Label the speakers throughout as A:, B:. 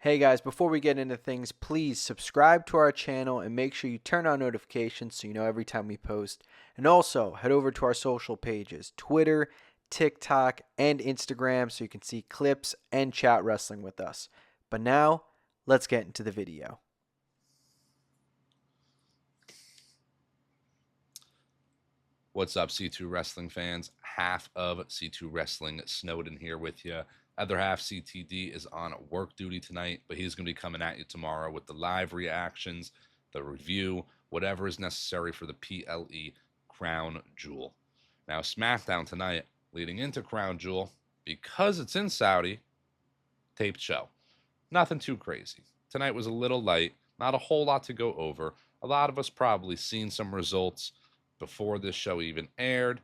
A: Hey guys, before we get into things, please subscribe to our channel and make sure you turn on notifications so you know every time we post. And also, head over to our social pages, Twitter, TikTok, and Instagram so you can see clips and chat wrestling with us. But now, let's get into the video.
B: What's up, C2 Wrestling fans? Half of C2 Wrestling Snowden here with you. Other half, CTD, is on work duty tonight, but he's going to be coming at you tomorrow with the live reactions, the review, whatever is necessary for the PLE Crown Jewel. Now, Smackdown tonight, leading into Crown Jewel, because it's in Saudi, taped show. Nothing too crazy. Tonight was a little light, not a whole lot to go over. A lot of us probably seen some results before this show even aired.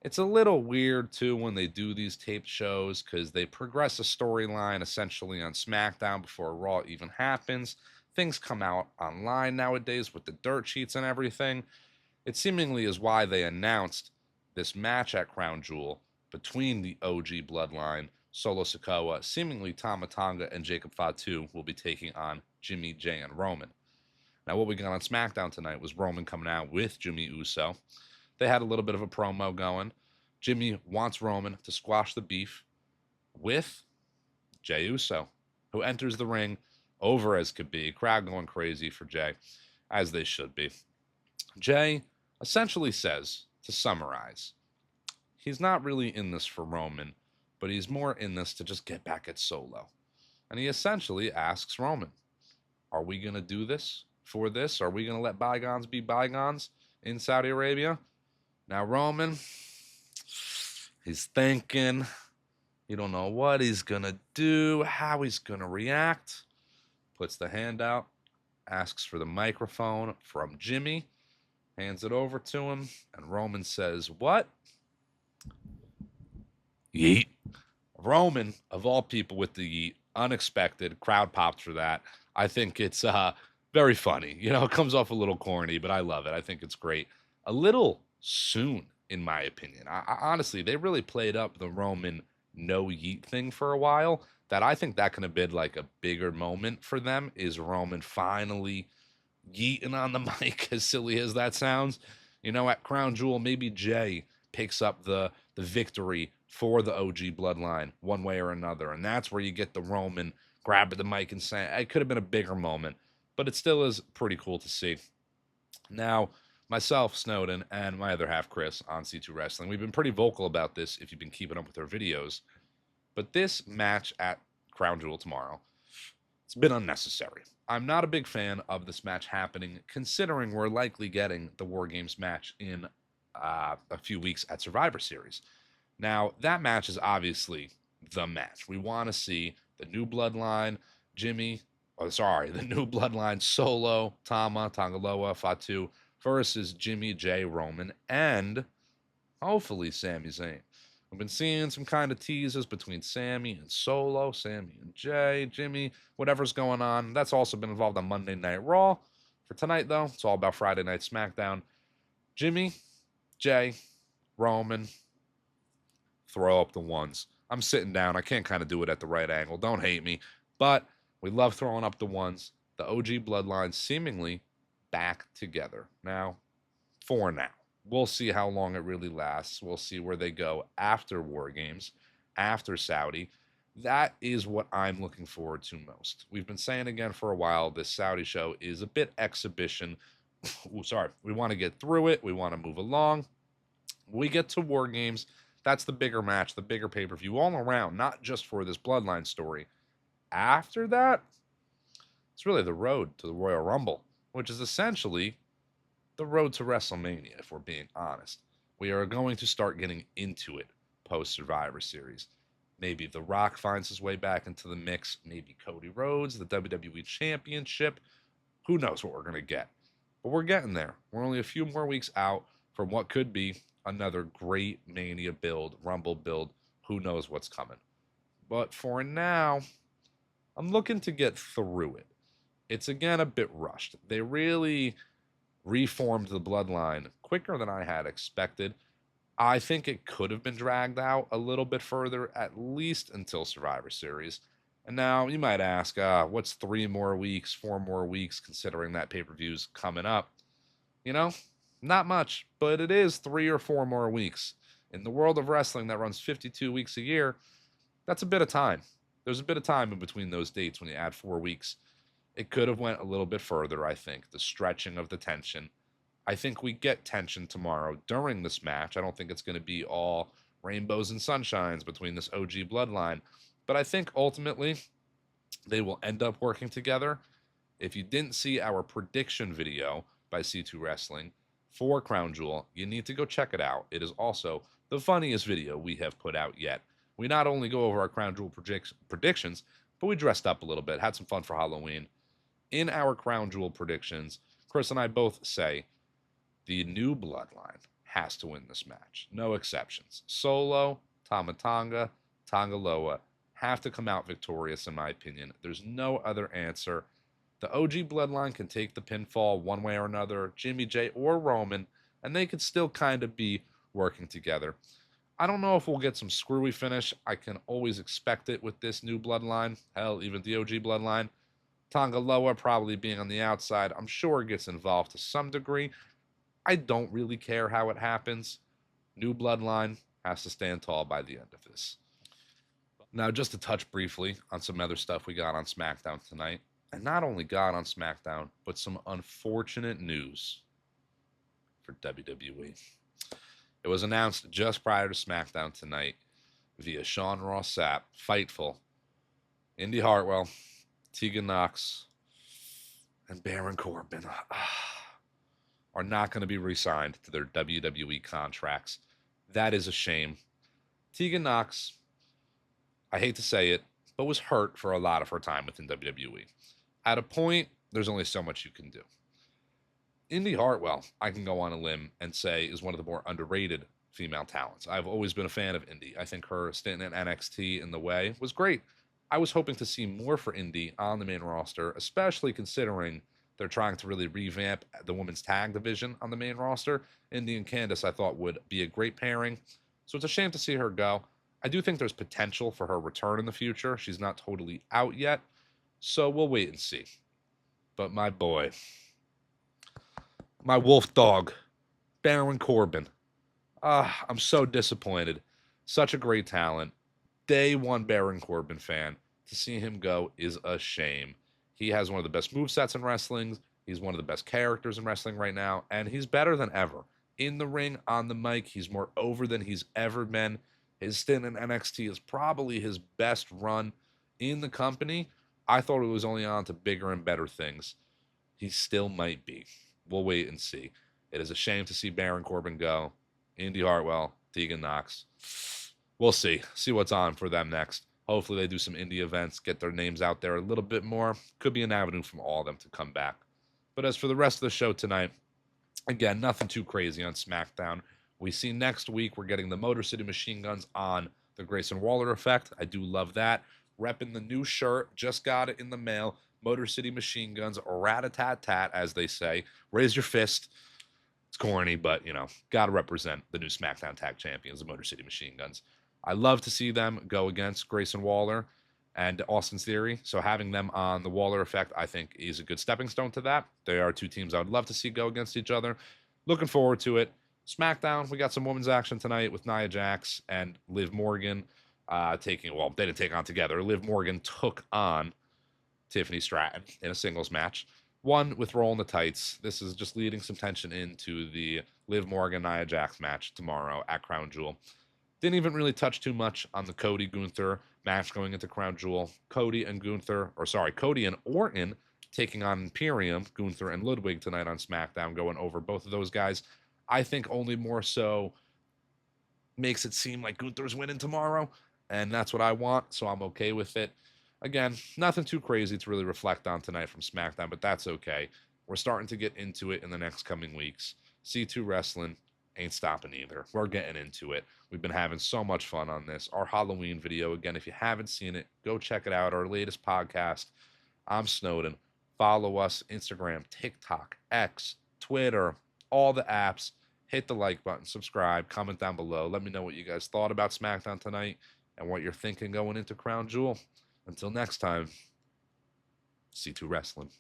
B: It's a little weird too when they do these taped shows because they progress a storyline essentially on SmackDown before Raw even happens. Things come out online nowadays with the dirt sheets and everything. It seemingly is why they announced this match at Crown Jewel between the OG Bloodline, Solo Sikoa, seemingly Tama Tonga, and Jacob Fatu will be taking on Jimmy, Jay, and Roman. Now, what we got on SmackDown tonight was Roman coming out with Jimmy Uso. They had a little bit of a promo going. Jimmy wants Roman to squash the beef with Jey Uso, who enters the ring over as could be. Crowd going crazy for Jey, as they should be. Jey essentially says, to summarize, he's not really in this for Roman, but he's more in this to just get back at Solo. And he essentially asks Roman, are we going to do this for this? Are we going to let bygones be bygones in Saudi Arabia? Now, Roman, he's thinking. He don't know what he's going to do, how he's going to react. Puts the hand out, asks for the microphone from Jimmy, hands it over to him, and Roman says, what? Yeet. Roman, of all people with the yeet, unexpected, crowd popped for that. I think it's very funny. You know, it comes off a little corny, but I love it. I think it's great. A little soon, in my opinion. Honestly, they really played up the Roman no yeet thing for a while. That I think that could have been like a bigger moment for them is Roman finally yeeting on the mic, as silly as that sounds. You know, at Crown Jewel, maybe Jey picks up the victory for the OG Bloodline one way or another. And that's where you get the Roman grabbing the mic and saying, it could have been a bigger moment, but it still is pretty cool to see. Now, myself, Snowden, and my other half, Chris, on C2 Wrestling, we've been pretty vocal about this if you've been keeping up with our videos. But this match at Crown Jewel tomorrow, it's been unnecessary. I'm not a big fan of this match happening, considering we're likely getting the War Games match in a few weeks at Survivor Series. Now, that match is obviously the match. We want to see the new Bloodline, the new Bloodline Solo, Tama, Tangaloa, Fatu versus Jimmy, Jey, Roman, and hopefully Sami Zayn. I've been seeing some kind of teases between Sami and Solo, Sami and Jey, Jimmy, whatever's going on. That's also been involved on Monday Night Raw. For tonight, though, it's all about Friday Night SmackDown. Jimmy, Jey, Roman, throw up the ones. I'm sitting down. I can't kind of do it at the right angle. Don't hate me. But we love throwing up the ones. The OG Bloodline seemingly back together. Now, for now. We'll see how long it really lasts. We'll see where they go after War Games, after Saudi. That is what I'm looking forward to most. We've been saying again for a while, this Saudi show is a bit exhibition. We want to get through it. We want to move along. We get to War Games. That's the bigger match, the bigger pay-per-view all around, not just for this Bloodline story. After that, it's really the road to the Royal Rumble, which is essentially the road to WrestleMania, if we're being honest. We are going to start getting into it post Survivor Series. Maybe The Rock finds his way back into the mix. Maybe Cody Rhodes, the WWE Championship. Who knows what we're going to get? But we're getting there. We're only a few more weeks out from what could be another great Mania build, Rumble build. Who knows what's coming? But for now, I'm looking to get through it. It's again a bit rushed. They really reformed the Bloodline quicker than I had expected. I think it could have been dragged out a little bit further, at least until Survivor Series. And now you might ask, what's 3 more weeks, 4 more weeks, considering that pay-per-view's coming up? You know, not much, but it is 3 or 4 more weeks. In the world of wrestling that runs 52 weeks a year, that's a bit of time. There's a bit of time in between those dates when you add 4 weeks. It could have went a little bit further, I think. The stretching of the tension. I think we get tension tomorrow during this match. I don't think it's going to be all rainbows and sunshines between this OG bloodline. But I think ultimately they will end up working together. If you didn't see our prediction video by C2 Wrestling for Crown Jewel, you need to go check it out. It is also the funniest video we have put out yet. We not only go over our Crown Jewel predictions, but we dressed up a little bit, had some fun for Halloween. In our Crown Jewel predictions, Chris and I both say the new bloodline has to win this match. No exceptions. Solo, Tama Tonga, Tonga Loa have to come out victorious, in my opinion. There's no other answer. The OG bloodline can take the pinfall one way or another, Jimmy J or Roman, and they could still kind of be working together. I don't know if we'll get some screwy finish. I can always expect it with this new bloodline. Hell, even the OG bloodline. Tonga Loa probably being on the outside, I'm sure gets involved to some degree. I don't really care how it happens. New bloodline has to stand tall by the end of this. Now, just to touch briefly on some other stuff we got on Smackdown tonight, and not only got on Smackdown, but some unfortunate news for WWE. It was announced just prior to Smackdown tonight via Sean Ross Sapp, Fightful, Indy Hartwell, Tegan Knox, and Baron Corbin are not going to be re-signed to their WWE contracts. That is a shame. Tegan Knox, I hate to say it, but was hurt for a lot of her time within WWE. At a point, there's only so much you can do. Indy Hartwell, I can go on a limb and say, is one of the more underrated female talents. I've always been a fan of Indy. I think her stint in NXT in the way was great. I was hoping to see more for Indy on the main roster, especially considering they're trying to really revamp the women's tag division on the main roster. Indy and Candice, I thought, would be a great pairing. So it's a shame to see her go. I do think there's potential for her return in the future. She's not totally out yet, so we'll wait and see. But my boy, my wolf dog, Baron Corbin. I'm so disappointed. Such a great talent. Day one Baron Corbin fan. To see him go is a shame. He has one of the best movesets in wrestling. He's one of the best characters in wrestling right now, and he's better than ever. In the ring, on the mic, he's more over than he's ever been. His stint in NXT is probably his best run in the company. I thought it was only on to bigger and better things. He still might be. We'll wait and see. It is a shame to see Baron Corbin go. Indy Hartwell, Tegan Knox. We'll see. See what's on for them next. Hopefully they do some indie events, get their names out there a little bit more. Could be an avenue from all of them to come back. But as for the rest of the show tonight, again, nothing too crazy on SmackDown. We see next week we're getting the Motor City Machine Guns on the Grayson Waller effect. I do love that. Repping the new shirt. Just got it in the mail. Motor City Machine Guns, rat-a-tat-tat, as they say. Raise your fist. It's corny, but, got to represent the new SmackDown Tag Champions, the Motor City Machine Guns. I love to see them go against Grayson Waller and Austin Theory. So having them on the Waller effect, I think, is a good stepping stone to that. They are two teams I would love to see go against each other. Looking forward to it. SmackDown, we got some women's action tonight with Nia Jax and Liv Morgan they didn't take on together. Liv Morgan took on Tiffany Stratton in a singles match. One with Roll in the Tights. This is just leading some tension into the Liv Morgan Nia Jax match tomorrow at Crown Jewel. Didn't even really touch too much on the Cody Gunther match going into Crown Jewel. Cody and Orton taking on Imperium, Gunther and Ludwig tonight on SmackDown, going over both of those guys. I think only more so makes it seem like Gunther's winning tomorrow, and that's what I want, so I'm okay with it. Again, nothing too crazy to really reflect on tonight from SmackDown, but that's okay. We're starting to get into it in the next coming weeks. C2 Wrestling ain't stopping either. We're getting into it. We've been having so much fun on this. Our Halloween video, again, if you haven't seen it, go check it out. Our latest podcast. I'm Snowden. Follow us, Instagram, TikTok, X, Twitter, all the apps. Hit the like button, subscribe, comment down below. Let me know what you guys thought about SmackDown tonight and what you're thinking going into Crown Jewel. Until next time, C2 Wrestling.